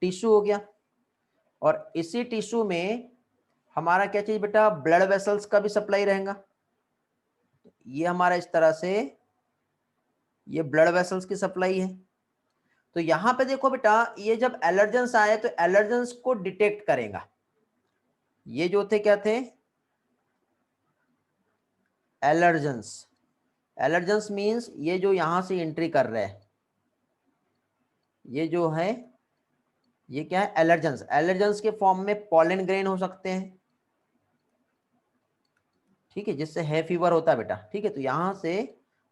टिश्यू हो गया। और इसी टिश्यू में हमारा क्या चीज बेटा, ब्लड वेसल्स का भी सप्लाई रहेगा। ये हमारा इस तरह से ये ब्लड वेसल्स की सप्लाई है। तो यहां पे देखो बेटा, ये जब एलर्जेंस आए तो एलर्जेंस को डिटेक्ट करेगा। ये जो थे क्या थे, एलर्जेंस। एलर्जेंस मींस ये जो यहां से एंट्री कर रहे हैं, ये जो है ये क्या है, एलर्जेंस। एलर्जेंस के फॉर्म में पॉलन ग्रेन हो सकते हैं, ठीक है, जिससे है फीवर होता है बेटा, ठीक है। तो यहाँ से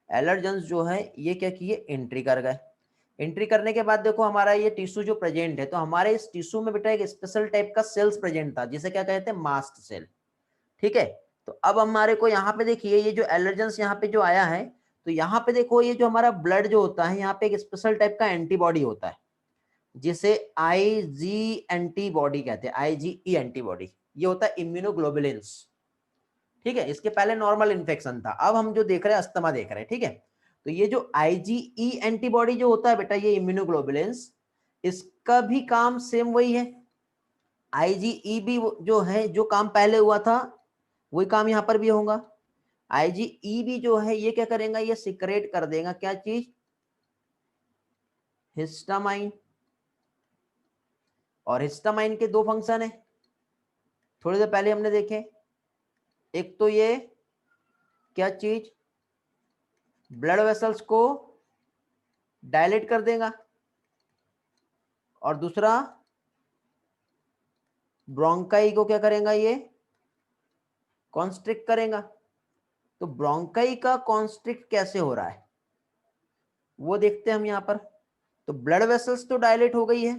एलर्जेंस जो है ये क्या किए, एंट्री कर गए। एंट्री करने के बाद देखो हमारा ये टिश्यू जो प्रेजेंट है, तो हमारे इस टिश्यू में बेटा एक स्पेशल टाइप का सेल्स प्रेजेंट था, जिसे क्या कहते हैं, मास्ट सेल, ठीक है। तो अब हमारे को यहाँ पे देखिए ये जो एलर्जेंस यहाँ पे जो आया है, तो यहाँ पे देखो ये जो हमारा ब्लड जो होता है, यहाँ पे एक स्पेशल टाइप का एंटीबॉडी होता है, जिसे आईजी एंटीबॉडी कहते हैं, आईजीई एंटीबॉडी। ये होता है इम्यूनोग्लोबुलिन्स, ठीक है। इसके पहले नॉर्मल इन्फेक्शन था, अब हम जो देख रहे हैं अस्थमा देख रहे हैं, ठीक है। तो ये जो आईजीई एंटीबॉडी जो होता है बेटा, ये इम्यूनोग्लोबुलिन्स, इसका भी काम सेम वही है। आईजीई भी जो है, जो काम पहले हुआ था वही काम यहाँ पर भी होगा। आईजीई भी जो है ये क्या करेगा, ये सिक्रेट कर देगा क्या चीज, हिस्टामाइन। और हिस्टामाइन के दो फंक्शन है, थोड़ी देर पहले हमने देखे। एक तो ये क्या चीज, ब्लड वेसल्स को डायलेट कर देगा, और दूसरा ब्रोंकाई को क्या करेगा, ये कॉन्स्ट्रिक्ट करेगा। तो ब्रोंकाई का कॉन्स्ट्रिक्ट कैसे हो रहा है वो देखते हैं हम यहाँ पर। तो ब्लड वेसल्स तो डायलेट हो गई है,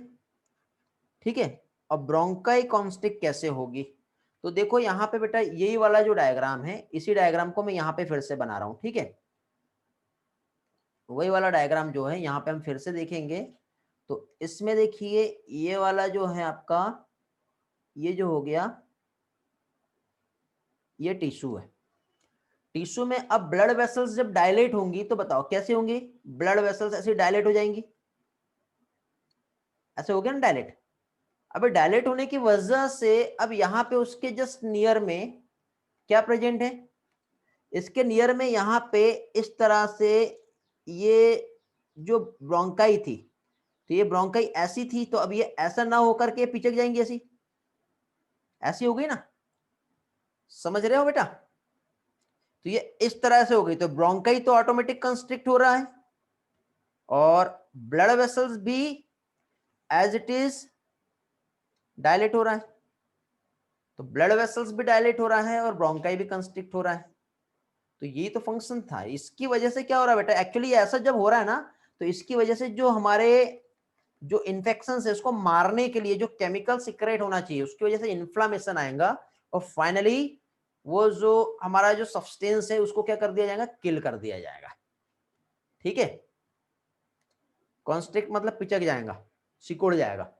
ठीक है। अब ब्रोंकाई कॉन्स्ट्रिक्ट कैसे होगी, तो देखो यहाँ पे बेटा यही वाला जो डायग्राम है, इसी डायग्राम को मैं यहाँ पे फिर से बना रहा हूँ, ठीक है। वही वाला डायग्राम जो है यहाँ पे हम फिर से देखेंगे। तो इसमें देखिए ये वाला जो है आपका, ये जो हो गया, ये टिश्यू है। टिश्यू में अब ब्लड वेसल्स जब डायलेट होंगी तो बताओ कैसे होंगी, ब्लड वेसल्स ऐसे डायलेट हो जाएंगी, ऐसे हो गया ना डायलेट। अब डायलेट होने की वजह से अब यहाँ पे उसके जस्ट नियर में क्या प्रेजेंट है, इसके नियर में यहाँ पे इस तरह से ये जो ब्रोंकाई थी, तो ये ब्रोंकाई ऐसी थी, तो अब ये ऐसा ना होकर के पिचक जाएंगी, ऐसी ऐसी हो गई ना, समझ रहे हो बेटा। तो ये इस तरह से हो गई, तो ब्रोंकाई तो ऑटोमेटिक कंस्ट्रिक्ट हो रहा है, और ब्लड वेसल्स भी एज इट इज डायलेट हो रहा है। तो ब्लड वेसल्स भी डायलेट हो रहा है और ब्रोंकाई भी कंस्ट्रिक्ट हो रहा है। तो ये तो फंक्शन था। इसकी वजह से क्या हो रहा है बेटा, एक्चुअली ऐसा जब हो रहा है ना, तो इसकी वजह से जो हमारे जो इन्फेक्शन है उसको मारने के लिए जो केमिकल सिक्रेट होना चाहिए, उसकी वजह से इन्फ्लामेशन आएगा, और फाइनली वो जो हमारा जो सब्सटेंस है उसको क्या कर दिया जाएगा, किल कर दिया जाएगा, ठीक है। कॉन्स्ट्रिक्ट मतलब पिचक जाएगा, सिकुड़ जाएगा,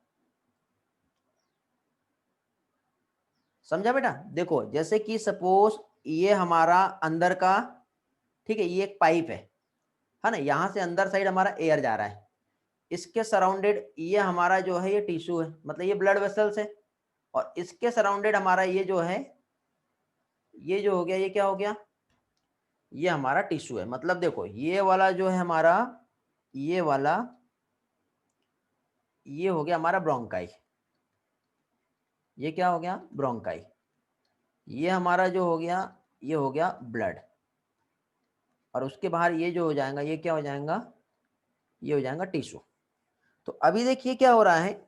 समझा बेटा। देखो जैसे कि सपोज ये हमारा अंदर का, ठीक है, ये एक पाइप है ना, यहां से अंदर साइड हमारा एयर जा रहा है, इसके सराउंडेड ये हमारा जो है ये टिश्यू है, मतलब ये ब्लड वेसल्स है, और इसके सराउंडेड हमारा ये जो है, ये जो हो गया, ये क्या हो गया, ये हमारा टिश्यू है। मतलब देखो ये वाला जो है हमारा, ये वाला, ये हो गया हमारा ब्रोंकाई, ये क्या हो गया, ब्रोंकाई। ये हमारा जो हो गया, ये हो गया ब्लड, और उसके बाहर ये जो हो जाएगा, ये क्या हो जाएगा, ये हो जाएगा टिश्यू। तो अभी देखिए क्या हो रहा है,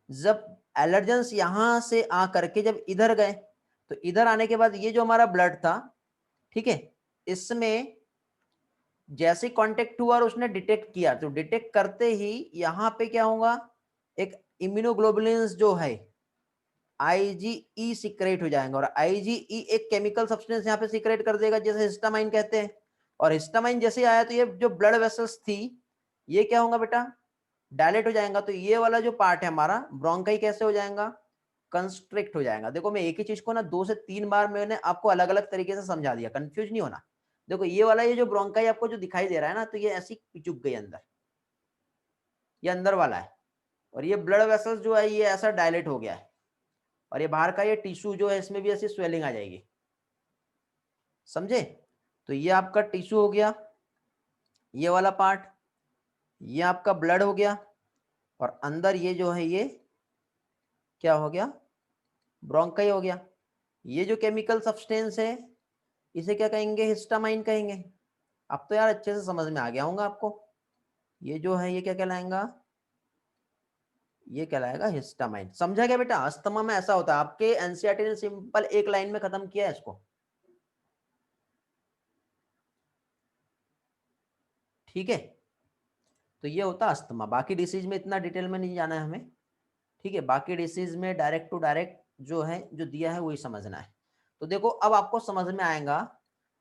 जब एलर्जेंस यहां से आ करके जब इधर गए, तो इधर आने के बाद ये जो हमारा ब्लड था, ठीक है, इसमें जैसे कांटेक्ट हुआ और उसने डिटेक्ट किया, तो डिटेक्ट करते ही यहां पे क्या होगा, एक इम्यूनोग्लोबुलिन्स जो है आईजीई सिक्रेट हो जाएंगे, और आईजीई एक केमिकल सब्सटेंस यहाँ पे सिक्रेट कर देगा, जैसे हिस्टामाइन कहते हैं। और हिस्टामाइन जैसे आया तो ये जो ब्लड वेसल्स थी ये क्या होगा बेटा, डायलेट हो जाएगा। तो ये वाला जो पार्ट है हमारा ब्रोंकाई कैसे हो जाएगा, कंस्ट्रिक्ट हो जाएगा। देखो मैं एक ही चीज को ना 2 से 3 बार मैंने आपको अलग अलग तरीके से समझा दिया, कंफ्यूज नहीं होना। देखो ये वाला, ये जो ब्रोंकाई आपको जो दिखाई दे रहा है ना, तो ये ऐसी पिचुक गई अंदर, ये अंदर वाला है, और ये ब्लड वेसल्स जो है ये ऐसा डायलेट हो गया है, और ये बाहर का ये टिश्यू जो है इसमें भी ऐसी स्वेलिंग आ जाएगी, समझे। तो ये आपका टिश्यू हो गया, ये वाला पार्ट, ये आपका ब्लड हो गया, और अंदर ये जो है ये क्या हो गया, ब्रोंकाई हो गया। ये जो केमिकल सब्सटेंस है इसे क्या कहेंगे, हिस्टामाइन कहेंगे। अब तो यार अच्छे से समझ में आ गया होगा आपको। ये जो है ये क्या कहलाएगा, ये कहलाएगा हिस्टामाइन। समझा क्या बेटा? अस्थमा में ऐसा होता है, आपके एनसीईआरटी ने सिंपल एक लाइन में खत्म किया है इसको। ठीक है, तो ये होता है अस्थमा। बाकी डिसीज में इतना डिटेल में नहीं जाना है हमें। ठीक है, बाकी डिसीज में डायरेक्ट टू डायरेक्ट जो है, जो दिया है वही समझना है। तो देखो अब आपको समझ में आएगा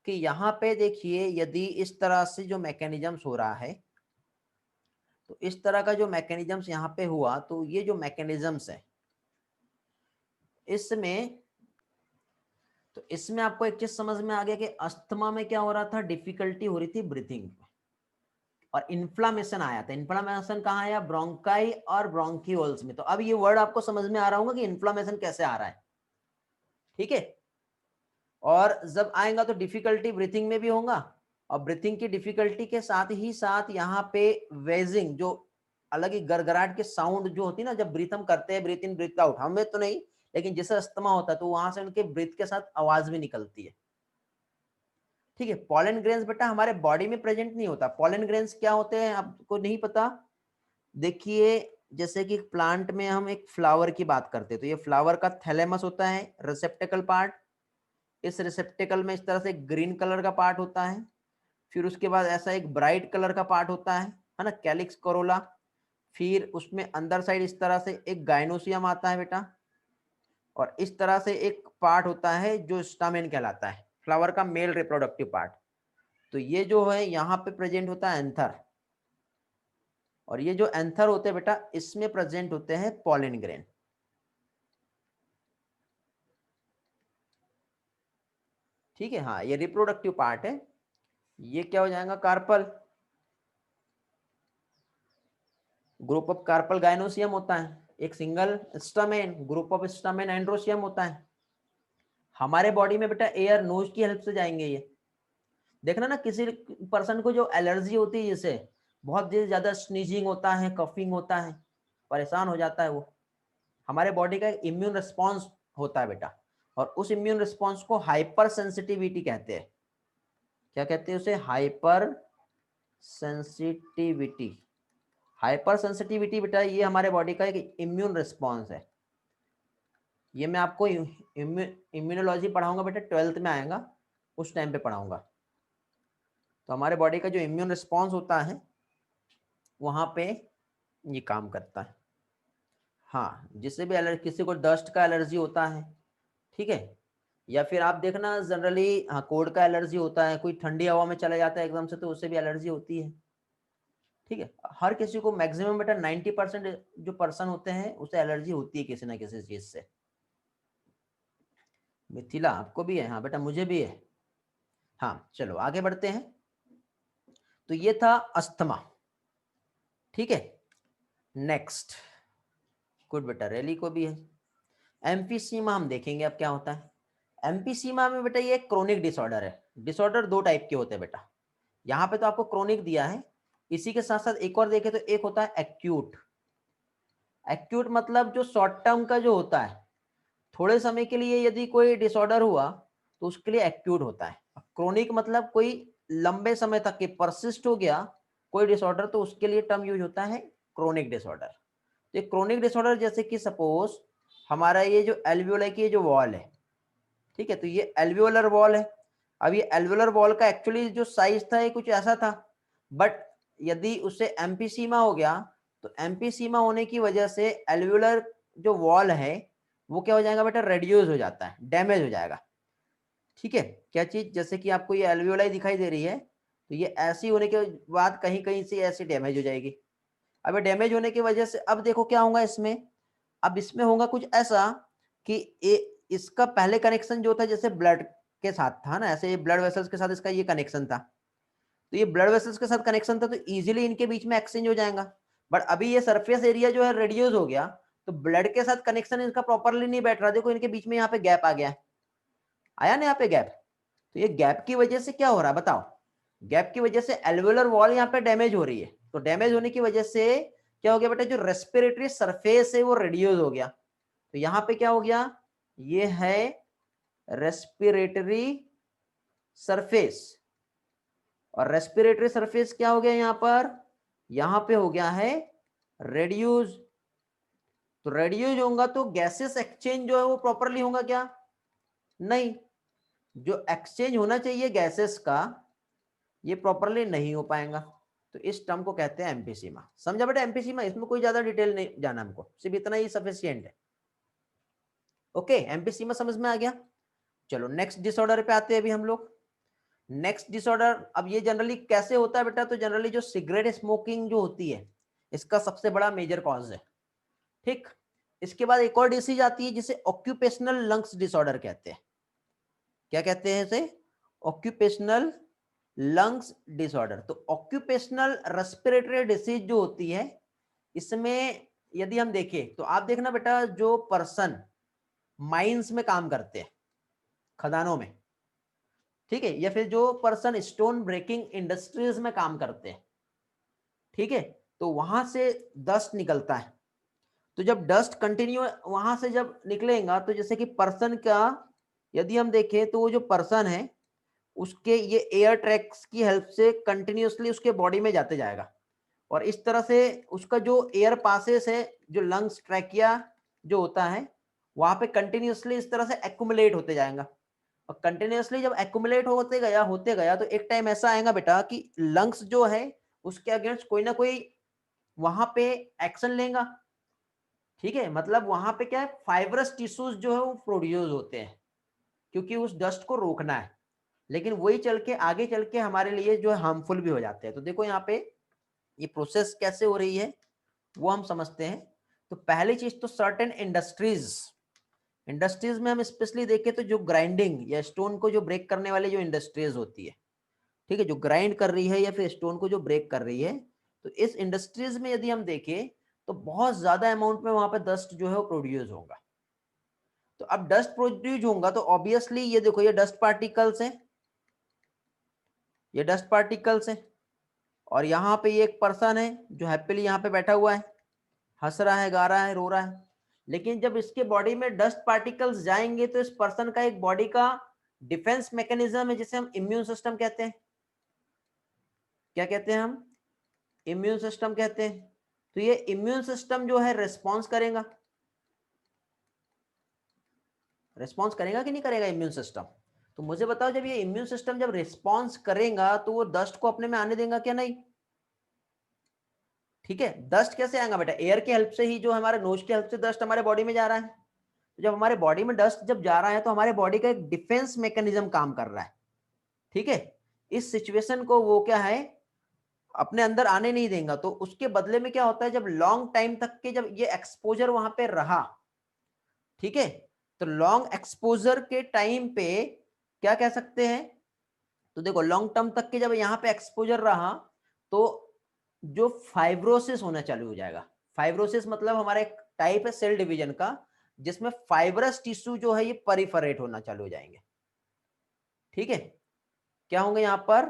कि यहाँ पे देखिए, यदि इस तरह से जो मैकेनिज्म्स हो रहा है, तो इस तरह का जो मैकेनिज्म्स यहाँ पे हुआ, तो ये जो मैकेनिज्म्स है इसमें, तो इसमें आपको एक चीज समझ में आ गया कि अस्थमा में क्या हो रहा था, डिफिकल्टी हो रही थी ब्रीथिंग में, और इन्फ्लामेशन आया था। इन्फ्लामेशन कहाँ आया? ब्रोंकाई और ब्रोंकियोल्स में। तो अब ये वर्ड आपको समझ में आ रहा होगा कि इन्फ्लामेशन कैसे आ रहा है। ठीक है, और जब आएगा तो डिफिकल्टी ब्रीथिंग में भी होगा, और ब्रीथिंग की डिफिकल्टी के साथ ही साथ यहाँ पे वेजिंग, जो अलग ही गड़गड़ाहट के साउंड जो होती है ना, जब ब्रीथ हम करते हैं, ब्रीथ इन ब्रीथ आउट, हमें तो नहीं, लेकिन जिसे अस्थमा होता है तो वहां से उनके ब्रीथ के साथ आवाज भी निकलती है। ठीक है, पॉलन ग्रेन्स बेटा हमारे बॉडी में प्रेजेंट नहीं होता। पॉलन ग्रेन्स क्या होते हैं आपको नहीं पता? देखिए, जैसे कि प्लांट में हम एक फ्लावर की बात करते हैं, तो ये फ्लावर का थैलेमस होता है, रिसेप्टेकल पार्ट। इस रिसेप्टेकल में इस तरह से ग्रीन कलर का पार्ट होता है, फिर उसके बाद ऐसा एक ब्राइट कलर का पार्ट होता है ना, कैलिक्स कोरोला। फिर उसमें अंदर साइड इस तरह से एक गाइनोसियम आता है बेटा, और इस तरह से एक पार्ट होता है जो स्टामेन कहलाता है, फ्लावर का मेल रिप्रोडक्टिव पार्ट। तो ये जो है यहाँ पे प्रेजेंट होता है एंथर, और ये जो एंथर होते हैं बेटा, इसमें प्रेजेंट होते हैं पॉलन ग्रेन। ठीक है, हाँ ये रिप्रोडक्टिव पार्ट है। ये क्या हो जाएगा? Carpel, group of carpel gynoecium होता है। एक single stamen, group of stamen androecium होता है। हमारे बॉडी में बेटा एयर नोज की हेल्प से जाएंगे ये। देखना ना, किसी पर्सन को जो एलर्जी होती है, जैसे बहुत ज्यादा स्नीजिंग होता है, कफिंग होता है, परेशान हो जाता है वो, हमारे बॉडी का इम्यून रिस्पॉन्स होता है बेटा, और उस इम्यून रिस्पॉन्स को हाइपर सेंसिटिविटी कहते हैं। क्या कहते हैं उसे? Hyper sensitivity. हाइपर सेंसिटिविटी बेटा ये हमारे बॉडी का एक इम्यून रिस्पॉन्स है। ये मैं आपको इम्यूनोलॉजी पढ़ाऊंगा बेटा, 12th में आएगा, उस टाइम पे पढ़ाऊंगा। तो हमारे बॉडी का जो इम्यून रिस्पॉन्स होता है वहां पे ये काम करता है। हाँ, जिससे भी एलर्जी, किसी को डस्ट का एलर्जी होता है, ठीक है, या फिर आप देखना जनरली, हाँ कोल्ड का एलर्जी होता है, कोई ठंडी हवा में चला जाता है एकदम से, तो उससे भी एलर्जी होती है। ठीक है, हर किसी को मैक्सिमम बेटा 90% जो पर्सन होते हैं उसे एलर्जी होती है किसी ना किसी चीज से। मिथिला आपको भी है? हाँ बेटा मुझे भी है। हाँ चलो आगे बढ़ते हैं। तो ये था अस्थमा। ठीक है, नेक्स्ट, गुड बेटा, रैली को भी है। एम्फीसीमा हम देखेंगे अब क्या होता है। एम्फीसीमा में बेटा ये क्रोनिक डिसऑर्डर है। डिसऑर्डर दो टाइप के होते हैं बेटा, यहाँ पे तो आपको क्रोनिक दिया है, इसी के साथ साथ एक और देखे तो एक होता है एक्यूट। एक्यूट मतलब जो शॉर्ट टर्म का जो होता है, थोड़े समय के लिए यदि कोई डिसऑर्डर हुआ तो उसके लिए एक्यूट होता है। क्रोनिक मतलब कोई लंबे समय तक के परसिस्ट हो गया कोई डिसऑर्डर, तो उसके लिए टर्म यूज होता है क्रोनिक डिसऑर्डर। तो क्रोनिक डिसऑर्डर जैसे कि सपोज हमारा ये जो एल्वियोलाई की जो वॉल है, ठीक है, तो ये एल्वियोलर वॉल है। अब ये एल्वियोलर वॉल का एक्चुअली जो साइज था ये कुछ ऐसा था, बट यदि उससे एम्फीसीमा हो गया तो एम्फीसीमा होने की वजह से एल्वियोलर जो वॉल है वो क्या हो जाएगा बेटा? रेड्यूस हो जाता है, डैमेज हो जाएगा। ठीक है, क्या चीज? जैसे कि आपको ये एल्वियोलाई दिखाई दे रही है, तो ये ऐसी होने के बाद कहीं कहीं से ऐसी डैमेज हो जाएगी। अब डैमेज होने की वजह से अब देखो क्या होगा इसमें। अब इसमें होगा कुछ ऐसा कि इसका पहले कनेक्शन जो था जैसे ब्लड के साथ था ना, ऐसे ब्लड वेसल्स के साथ इसका ये कनेक्शन था, तो ये ब्लड वेसल्स के साथ कनेक्शन था तो इजीली इनके बीच में एक्सचेंज हो जाएगा। बट अभी ये सरफेस एरिया जो है रेड्यूस हो गया, तो ब्लड के साथ कनेक्शन इनका प्रॉपरली नहीं बैठ रहा। देखो इनके बीच में यहाँ पे गैप आ गया है, आया ना यहाँ पे गैप। तो ये गैप की वजह से क्या हो रहा है बताओ? गैप की वजह से एल्वेलर वॉल यहाँ पे डैमेज हो रही है, तो डैमेज होने की वजह से क्या हो गया बेटा? जो रेस्पिरेटरी सरफेस है वो रिड्यूस हो गया। तो यहाँ पे क्या हो गया? ये है रेस्पिरेटरी सरफेस, और रेस्पिरेटरी सरफेस क्या हो गया यहाँ पर? यहाँ पे हो गया है रेड्यूस। तो रेडियो जो होगा तो गैसेस एक्सचेंज जो है वो प्रॉपरली होगा क्या? नहीं, जो एक्सचेंज होना चाहिए गैसेस का ये प्रॉपरली नहीं हो पाएगा। तो इस टर्म को कहते हैं एम्फीसीमा। समझा बेटा एम्फीसीमा? इसमें कोई ज्यादा डिटेल नहीं जाना हमको, सिर्फ इतना ही सफिशिएंट है। ओके, एम्फीसीमा समझ में आ गया। चलो नेक्स्ट डिसऑर्डर पे आते हैं अभी हम लोग। नेक्स्ट डिसऑर्डर, अब ये जनरली कैसे होता है बेटा? तो जनरली जो सिगरेट स्मोकिंग जो होती है इसका सबसे बड़ा मेजर कॉज है। ठीक, इसके बाद एक और डिसीज आती है जिसे ऑक्यूपेशनल लंग्स डिसऑर्डर कहते हैं। क्या कहते हैं इसे? Occupational lungs disorder. तो ऑक्यूपेशनल रेस्पिरेटरी डिसीज जो होती है इसमें यदि हम देखें तो आप देखना बेटा, जो पर्सन माइंस में काम करते हैं, खदानों में, ठीक है, या फिर जो पर्सन स्टोन ब्रेकिंग इंडस्ट्रीज में काम करते हैं, ठीक है, तो वहां से डस्ट निकलता है। तो जब डस्ट कंटिन्यू वहां से जब निकलेगा तो जैसे कि पर्सन का यदि हम देखें तो वो जो पर्सन है उसके ये एयर ट्रैक्स की हेल्प से कंटिन्यूअसली उसके बॉडी में जाते जाएगा, और इस तरह से उसका जो एयर पासेस है, जो लंग्स ट्रैकिया जो होता है वहां पे कंटिन्यूअसली इस तरह से एक्यूमुलेट होते जाएगा। और कंटिन्यूअसली जब एक्यूमुलेट होते गया तो एक टाइम ऐसा आएगा बेटा कि लंग्स जो है उसके अगेंस्ट कोई ना कोई वहां पे एक्शन लेगा। ठीक है, मतलब वहां पे क्या है, फाइब्रस टिश्यूज जो है वो प्रोड्यूस होते हैं क्योंकि उस डस्ट को रोकना है, लेकिन वही चल के आगे चल के हमारे लिए जो है हार्मफुल भी हो जाते हैं। तो देखो यहाँ पे ये प्रोसेस कैसे हो रही है वो हम समझते हैं। तो पहली चीज तो सर्टेन इंडस्ट्रीज में हम स्पेशली देखें तो जो ग्राइंडिंग या स्टोन को जो ब्रेक करने वाली जो इंडस्ट्रीज होती है, ठीक है, जो ग्राइंड कर रही है या फिर स्टोन को जो ब्रेक कर रही है, तो इस इंडस्ट्रीज में यदि हम देखें तो बहुत ज्यादा अमाउंट में वहां पे डस्ट जो है वो प्रोड्यूस होगा। तो अब डस्ट प्रोड्यूस होगा तो ऑब्वियसली ये देखो ये डस्ट पार्टिकल्स हैं, ये डस्ट पार्टिकल्स हैं, और यहाँ पे ये एक पर्सन है जो हैप्पीली यहाँ पे बैठा हुआ है, हंस रहा है, गा रहा है, रो रहा है। लेकिन जब इसके बॉडी में डस्ट पार्टिकल्स जाएंगे तो इस पर्सन का एक बॉडी का डिफेंस मैकेनिज्म है जिसे हम इम्यून सिस्टम कहते हैं। क्या कहते हैं हम? इम्यून सिस्टम कहते हैं। तो ये इम्यून सिस्टम जो है रिस्पॉन्स करेगा, रिस्पॉन्स करेगा कि नहीं करेगा इम्यून सिस्टम? तो मुझे बताओ, जब ये इम्यून सिस्टम जब रिस्पॉन्स करेगा तो वो डस्ट को अपने में आने देगा क्या? नहीं। ठीक है, डस्ट कैसे आएगा बेटा? एयर की हेल्प से ही, जो हमारे नोज की हेल्प से डस्ट हमारे बॉडी में जा रहा है। तो जब हमारे बॉडी में डस्ट जब जा रहा है तो हमारे बॉडी का एक डिफेंस मैकेनिज्म काम कर रहा है। ठीक है, इस सिचुएशन को वो क्या है, अपने अंदर आने नहीं देगा। तो उसके बदले में क्या होता है, जब लॉन्ग टाइम तक के जब ये एक्सपोजर वहां पे रहा, ठीक है, तो लॉन्ग एक्सपोजर के टाइम पे क्या कह सकते हैं, तो देखो लॉन्ग टर्म तक के जब यहाँ पे एक्सपोजर रहा तो जो फाइब्रोसिस होना चालू हो जाएगा। फाइब्रोसिस मतलब हमारा एक टाइप है सेल डिवीजन का जिसमें फाइब्रस टिश्यू जो है ये परिफरेट होना चालू हो जाएंगे। ठीक है, क्या होंगे यहाँ पर?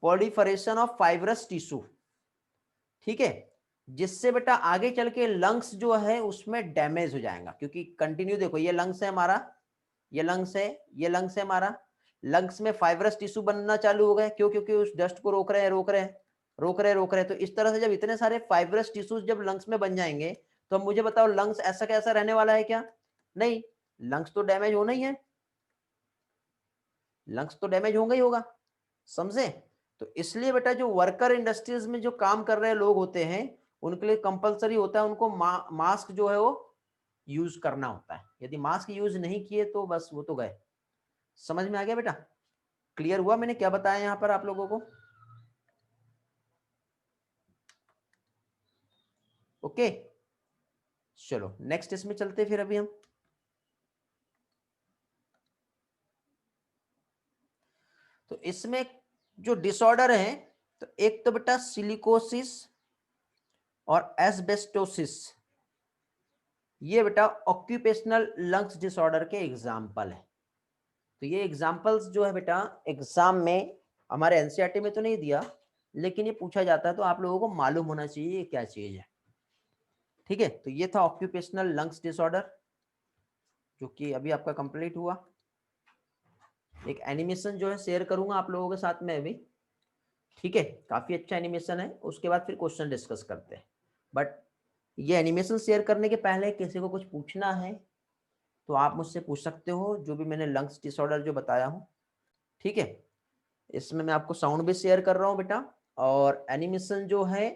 Proliferation of fibrous tissue. ठीक है, जिससे बेटा आगे चल के लंग्स जो है उसमें डैमेज हो जाएगा, क्योंकि कंटिन्यू देखो ये लंग्स है हमारा, ये लंग्स है, ये लंग्स है हमारा, लंग्स में फाइब्रस टिश्यू बनना चालू हो गए। क्यों? क्योंकि उस डस्ट को रोक रहे हैं, रोक रहे हैं, रोक रहे हैं, रोक रहे हैं। तो इस तरह से जब इतने सारे फाइब्रस टिश्यूज जब लंग्स में बन जाएंगे तो अब मुझे बताओ लंग्स ऐसा कैसा रहने वाला है क्या? नहीं, लंग्स तो डैमेज होना ही है, लंग्स तो डैमेज होगा ही होगा। समझे? तो इसलिए बेटा जो वर्कर इंडस्ट्रीज में जो काम कर रहे लोग होते हैं उनके लिए कंपलसरी होता है उनको मास्क जो है वो यूज करना होता है। यदि मास्क यूज नहीं किए तो बस वो तो गए। समझ में आ गया बेटा? क्लियर हुआ मैंने क्या बताया यहां पर आप लोगों को? ओके, चलो नेक्स्ट इसमें चलते फिर अभी हम। तो इसमें जो डिसऑर्डर है तो एक तो बेटा सिलिकोसिस और एस्बेस्टोसिस, ये बेटा ऑक्यूपेशनल लंग्स डिसऑर्डर के एग्जाम्पल है। तो ये एग्जाम्पल्स जो है बेटा एग्जाम में हमारे एनसीईआरटी में तो नहीं दिया, लेकिन ये पूछा जाता है तो आप लोगों को मालूम होना चाहिए ये क्या चीज है। ठीक है, तो ये था ऑक्यूपेशनल लंग्स डिसऑर्डर जो कि अभी आपका कंप्लीट हुआ। एक एनिमेशन जो है शेयर करूंगा आप लोगों के साथ में अभी। ठीक है, काफी अच्छा एनिमेशन है, उसके बाद फिर क्वेश्चन डिस्कस करते हैं। बट ये एनिमेशन शेयर करने के पहले किसी को कुछ पूछना है तो आप मुझसे पूछ सकते हो, जो भी मैंने लंग्स डिसऑर्डर जो बताया हूँ, ठीक है। इसमें मैं आपको साउंड भी शेयर कर रहा हूँ बेटा, और एनिमेशन जो है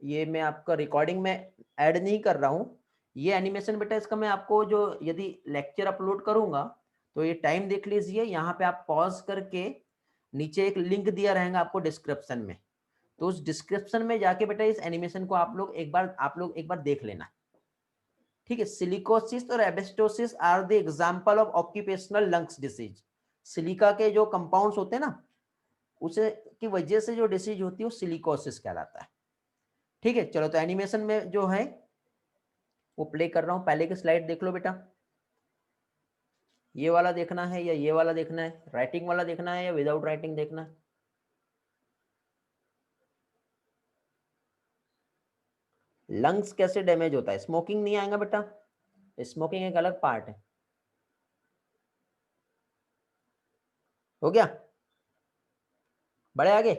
ये मैं आपका रिकॉर्डिंग में ऐड नहीं कर रहा हूँ। ये एनिमेशन बेटा इसका मैं आपको जो यदि लेक्चर अपलोड करूंगा तो ये टाइम देख लीजिए, यहाँ पे आप पॉज करके नीचे एक लिंक दिया रहेगा आपको डिस्क्रिप्शन में, तो उस डिस्क्रिप्शन में जाके बेटा इस एनिमेशन को आप लोग एक बार देख लेना, ठीक है। सिलिकोसिस और asbestosis are the example of occupational lungs disease. Silica के जो कंपाउंड्स होते हैं ना, उसे की वजह से जो डिसीज होती है वो सिलिकोसिस कहलाता है, ठीक है। चलो तो एनिमेशन में जो है वो प्ले कर रहा हूं, पहले की स्लाइड देख लो बेटा। ये वाला देखना है या ये वाला देखना है, राइटिंग वाला देखना है या विदाउट राइटिंग देखना है? लंग्स कैसे डैमेज होता है? स्मोकिंग नहीं आएगा बेटा, स्मोकिंग एक अलग पार्ट है। हो गया, बड़े आगे।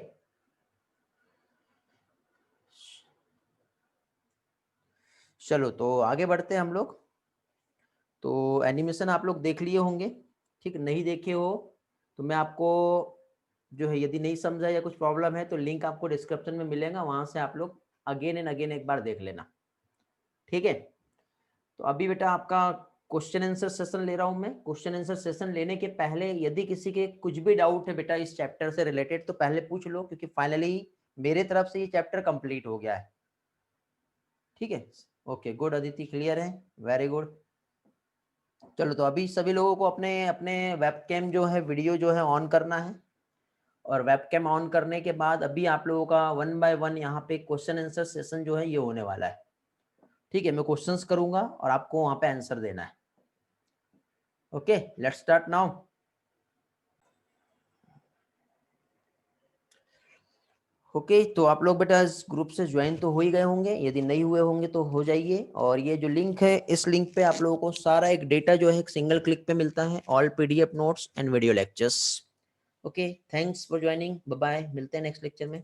चलो तो आगे बढ़ते हैं हम लोग। तो एनिमेशन आप लोग देख लिए होंगे, ठीक। नहीं देखे हो तो मैं आपको जो है, यदि नहीं समझा या कुछ प्रॉब्लम है तो लिंक आपको डिस्क्रिप्शन में मिलेगा, वहां से आप लोग अगेन एंड अगेन एक बार देख लेना, ठीक है। तो अभी बेटा आपका क्वेश्चन आंसर सेशन ले रहा हूं मैं। क्वेश्चन आंसर सेशन लेने के पहले यदि किसी के कुछ भी डाउट है बेटा इस चैप्टर से रिलेटेड तो पहले पूछ लो, क्योंकि फाइनली मेरे तरफ से ये चैप्टर कंप्लीट हो गया है, ठीक है। ओके गुड अदिति, क्लियर है, वेरी गुड। चलो तो अभी सभी लोगों को अपने अपने वेबकैम जो है, वीडियो जो है ऑन करना है, और वेबकैम ऑन करने के बाद अभी आप लोगों का 1 बाय 1 यहाँ पे क्वेश्चन आंसर सेशन जो है ये होने वाला है, ठीक है। मैं क्वेश्चंस करूंगा और आपको वहां पे आंसर देना है। Okay let's start now. Okay तो आप लोग बेटा इस ग्रुप से ज्वाइन तो हो ही गए होंगे, यदि नहीं हुए होंगे तो हो जाइए। और ये जो लिंक है, इस लिंक पे आप लोगों को सारा एक डेटा जो है एक सिंगल क्लिक पे मिलता है, all PDF notes and video lectures. Okay thanks for joining, bye bye, मिलते हैं नेक्स्ट लेक्चर में।